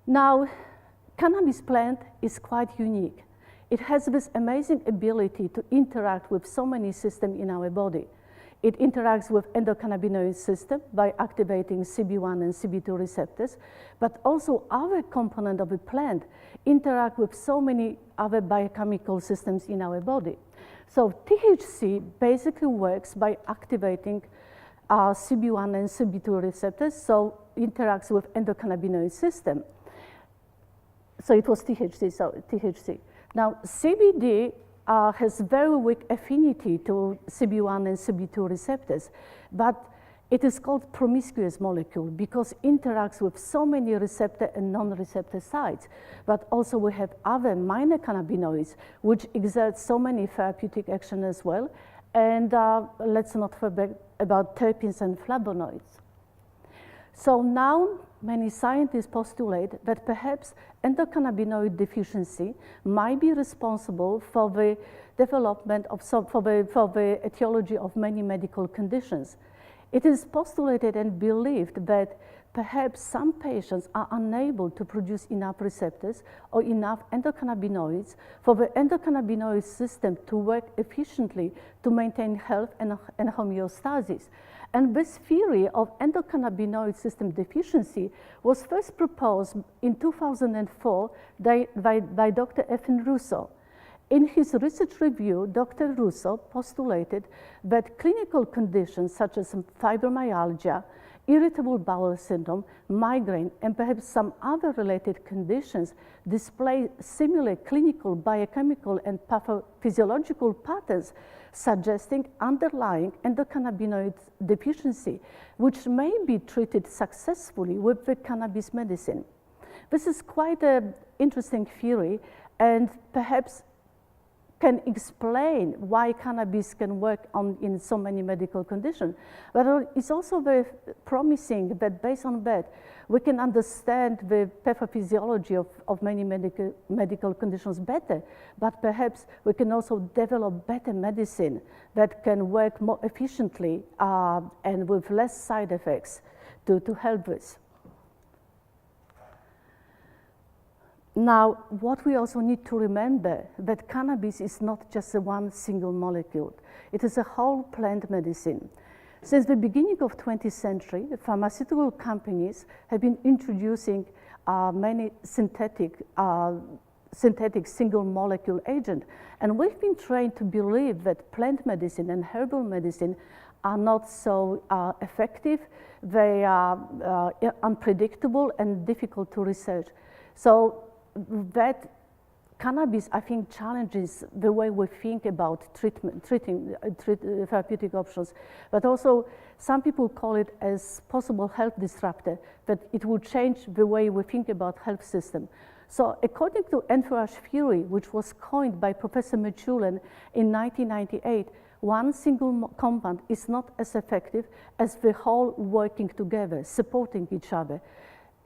Now, cannabis plant is quite unique. It has this amazing ability to interact with so many systems in our body. It interacts with endocannabinoid system by activating CB1 and CB2 receptors, but also other components of the plant interact with so many other biochemical systems in our body. So THC basically works by activating CB1 and CB2 receptors, so interacts with endocannabinoid system. So it was THC, so THC. Now CBD has very weak affinity to CB1 and CB2 receptors, but it is called promiscuous molecule because it interacts with so many receptor and non-receptor sites. But also we have other minor cannabinoids which exert so many therapeutic action as well. And let's not forget about terpenes and flavonoids. So now many scientists postulate that perhaps endocannabinoid deficiency might be responsible for the development of for the etiology of many medical conditions. It is postulated and believed that perhaps some patients are unable to produce enough receptors or enough endocannabinoids for the endocannabinoid system to work efficiently to maintain health and homeostasis. And this theory of endocannabinoid system deficiency was first proposed in 2004 by Dr. F.N. Russo. In his research review, Dr. Russo postulated that clinical conditions such as fibromyalgia, irritable bowel syndrome, migraine, and perhaps some other related conditions display similar clinical, biochemical, and pathophysiological patterns suggesting underlying endocannabinoid deficiency, which may be treated successfully with the cannabis medicine. This is quite an interesting theory and perhaps can explain why cannabis can work in so many medical conditions. But it's also very promising that based on that, we can understand the pathophysiology of many medical conditions better, but perhaps we can also develop better medicine that can work more efficiently and with less side effects to help this. Now, what we also need to remember that cannabis is not just a one single molecule. It is a whole plant medicine. Since the beginning of 20th century, pharmaceutical companies have been introducing many synthetic single molecule agents. And we've been trained to believe that plant medicine and herbal medicine are not so effective. They are unpredictable and difficult to research. So that cannabis, I think, challenges the way we think about treating therapeutic options, but also some people call it as possible health disruptor, that it will change the way we think about health system. So according to entourage theory, which was coined by Professor Mechoulen in 1998, one single compound is not as effective as the whole working together, supporting each other.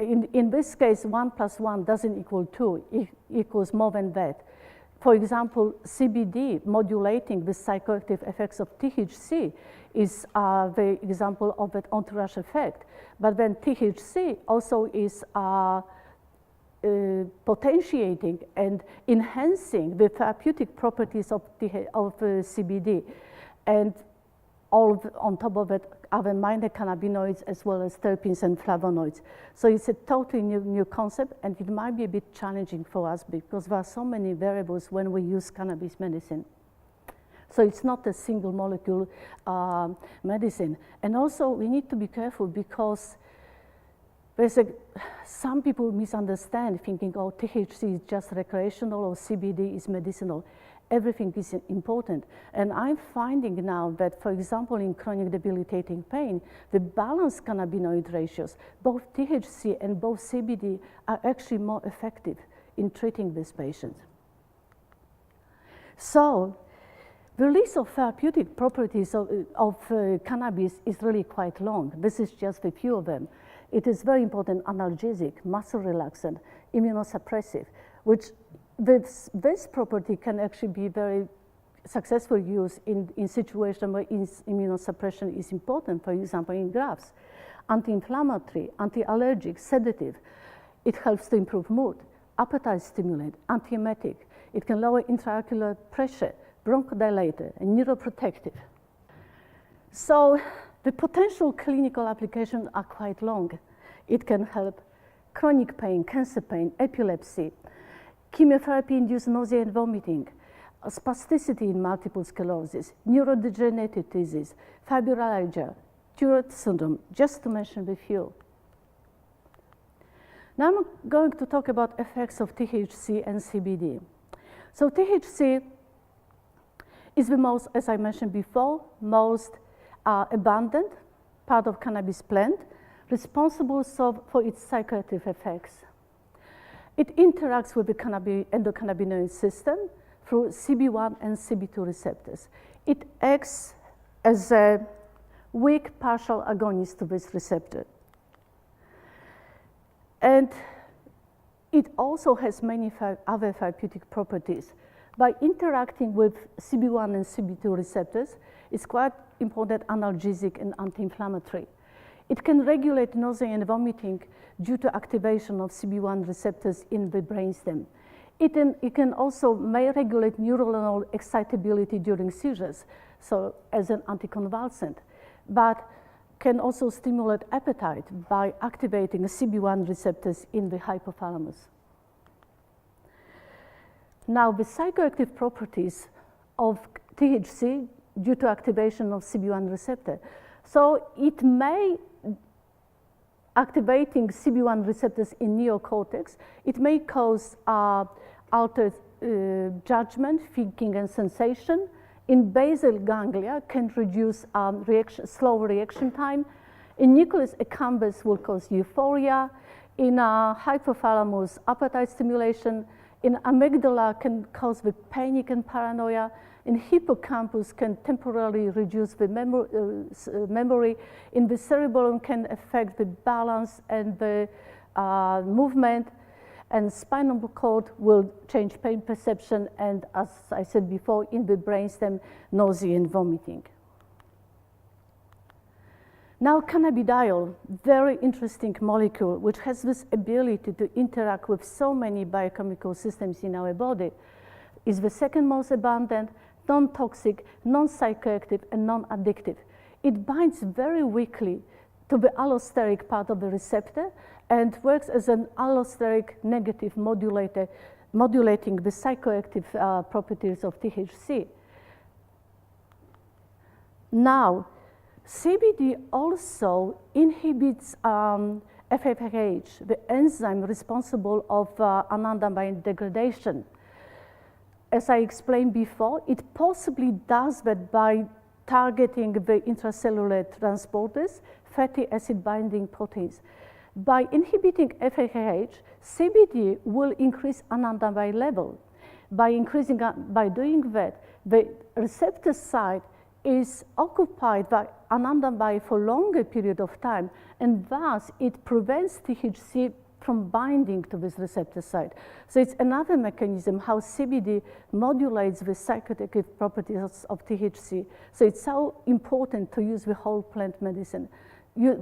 In this case, 1 + 1 doesn't equal 2, it equals more than that. For example, CBD modulating the psychoactive effects of THC is the example of that entourage effect. But then THC also is potentiating and enhancing the therapeutic properties of CBD. And all on top of it, other minor cannabinoids as well as terpenes and flavonoids. So it's a totally new concept, and it might be a bit challenging for us because there are so many variables when we use cannabis medicine. So it's not a single molecule medicine. And also we need to be careful because some people misunderstand thinking, oh, THC is just recreational or CBD is medicinal. Everything is important. And I'm finding now that, for example, in chronic debilitating pain, the balanced cannabinoid ratios, both THC and both CBD, are actually more effective in treating these patients. So the list of therapeutic properties of cannabis is really quite long. This is just a few of them. It is very important: analgesic, muscle relaxant, immunosuppressive, which this property can actually be very successful use in situations where immunosuppression is important, for example, in grafts. Anti-inflammatory, anti-allergic, sedative. It helps to improve mood, appetite stimulant, antiemetic. It can lower intraocular pressure, bronchodilator, and neuroprotective. So the potential clinical applications are quite long. It can help chronic pain, cancer pain, epilepsy, chemotherapy-induced nausea and vomiting, spasticity in multiple sclerosis, neurodegenerative disease, fibromyalgia, Tourette syndrome, just to mention a few. Now I'm going to talk about effects of THC and CBD. So THC is the most, as I mentioned before, most abundant part of cannabis plant, responsible for its psychoactive effects. It interacts with the endocannabinoid system through CB1 and CB2 receptors. It acts as a weak partial agonist to this receptor. And it also has many other therapeutic properties. By interacting with CB1 and CB2 receptors, it's quite important analgesic and anti-inflammatory. It can regulate nausea and vomiting due to activation of CB1 receptors in the brainstem. It can also may regulate neuronal excitability during seizures, so as an anticonvulsant, but can also stimulate appetite by activating CB1 receptors in the hypothalamus. Now, the psychoactive properties of THC due to activation of CB1 receptor. So it may, activating CB1 receptors in neocortex, it may cause altered judgment, thinking, and sensation. In basal ganglia, can reduce slow reaction time. In nucleus accumbens will cause euphoria. In hypothalamus, appetite stimulation. In amygdala, can cause the panic and paranoia. In hippocampus, can temporarily reduce the memory. In the cerebellum, can affect the balance and the movement. And spinal cord will change pain perception, and as I said before, in the brainstem, nausea and vomiting. Now, cannabidiol, very interesting molecule, which has this ability to interact with so many biochemical systems in our body, is the second most abundant, non-toxic, non-psychoactive, and non-addictive. It binds very weakly to the allosteric part of the receptor and works as an allosteric negative modulator, modulating the psychoactive properties of THC. Now, CBD also inhibits FFH, the enzyme responsible of anandamide degradation. As I explained before, it possibly does that by targeting the intracellular transporters, fatty acid binding proteins. By inhibiting FAH, CBD will increase anandamide level. By doing that, the receptor site is occupied by anandamide for longer period of time, and thus it prevents THC from binding to this receptor site. So it's another mechanism how CBD modulates the psychoactive properties of THC. So it's so important to use the whole plant medicine.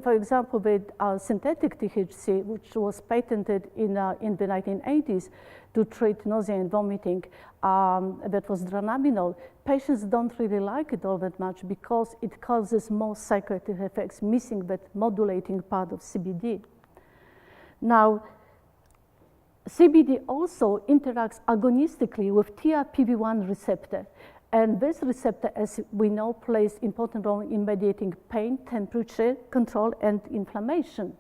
For example, with synthetic THC, which was patented in the 1980s to treat nausea and vomiting, that was dronabinol, patients don't really like it all that much because it causes more psychoactive effects, missing that modulating part of CBD. Now, CBD also interacts agonistically with TRPV1 receptor. And this receptor, as we know, plays important role in mediating pain, temperature control, and inflammation.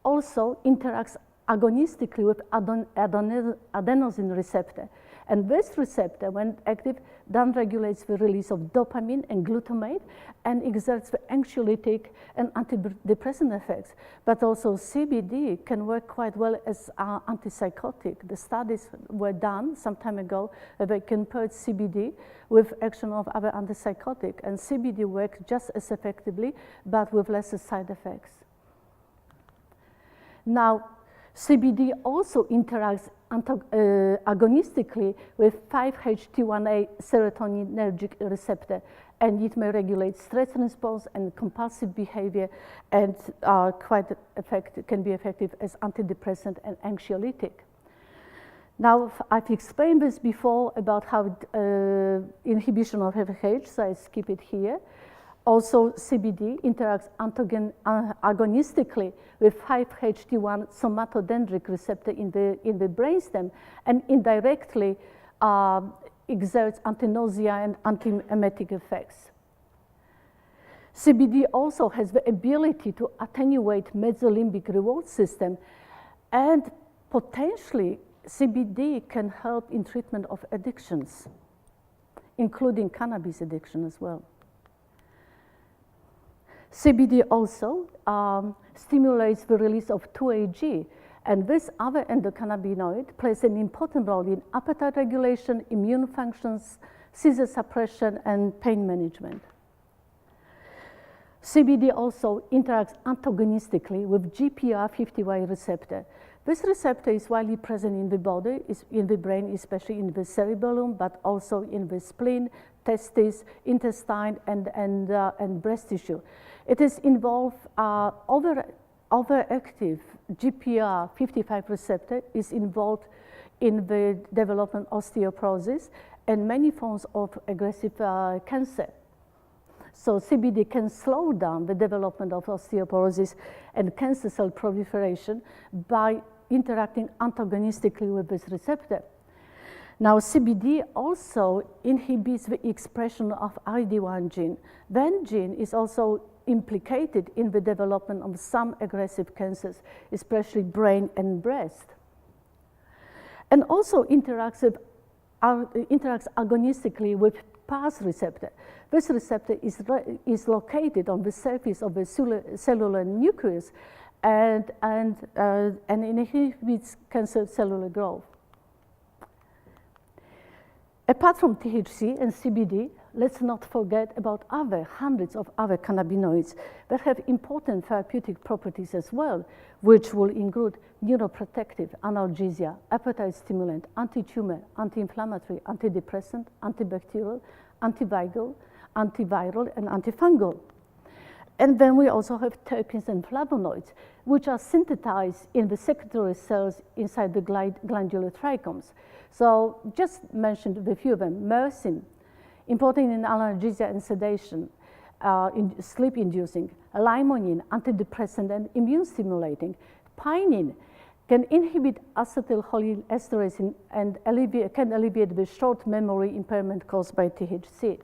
Also interacts agonistically with adenosine receptor. And this receptor, when active, then regulates the release of dopamine and glutamate and exerts the anxiolytic and antidepressant effects. But also CBD can work quite well as antipsychotic. The studies were done some time ago that they compared CBD with action of other antipsychotic, and CBD works just as effectively, but with lesser side effects. Now, CBD also interacts agonistically with 5-HT1A serotoninergic receptor, and it may regulate stress response and compulsive behavior, and can be effective as antidepressant and anxiolytic. Now, I've explained this before about how inhibition of FH, so I skip it here. Also, CBD interacts agonistically with 5-HT1 somatodendric receptor in the brainstem, and indirectly exerts anti-nausea and anti-emetic effects. CBD also has the ability to attenuate mesolimbic reward system, and potentially CBD can help in treatment of addictions, including cannabis addiction as well. CBD also stimulates the release of 2-AG, and this other endocannabinoid plays an important role in appetite regulation, immune functions, seizure suppression, and pain management. CBD also interacts antagonistically with GPR50Y receptor. This receptor is widely present in the body, in the brain, especially in the cerebellum, but also in the spleen, testes, intestine, and breast tissue. It is involved, overactive GPR55 receptor is involved in the development of osteoporosis and many forms of aggressive cancer. So CBD can slow down the development of osteoporosis and cancer cell proliferation by interacting antagonistically with this receptor. Now, CBD also inhibits the expression of ID1 gene. That gene is also implicated in the development of some aggressive cancers, especially brain and breast. And also interacts agonistically with PAS receptor. This receptor is located on the surface of the cellular nucleus and inhibits cancer cellular growth. Apart from THC and CBD, let's not forget about hundreds of other cannabinoids that have important therapeutic properties as well, which will include neuroprotective, analgesia, appetite stimulant, anti-tumor, anti-inflammatory, antidepressant, antibacterial, antiviral, and antifungal. And then we also have terpenes and flavonoids, which are synthesized in the secretory cells inside the glandular trichomes. So just mentioned a few of them. Myrcene, important in analgesia and sedation, sleep-inducing. Limonene, antidepressant and immune-stimulating. Pinene can inhibit acetylcholinesterase and can alleviate the short memory impairment caused by THC.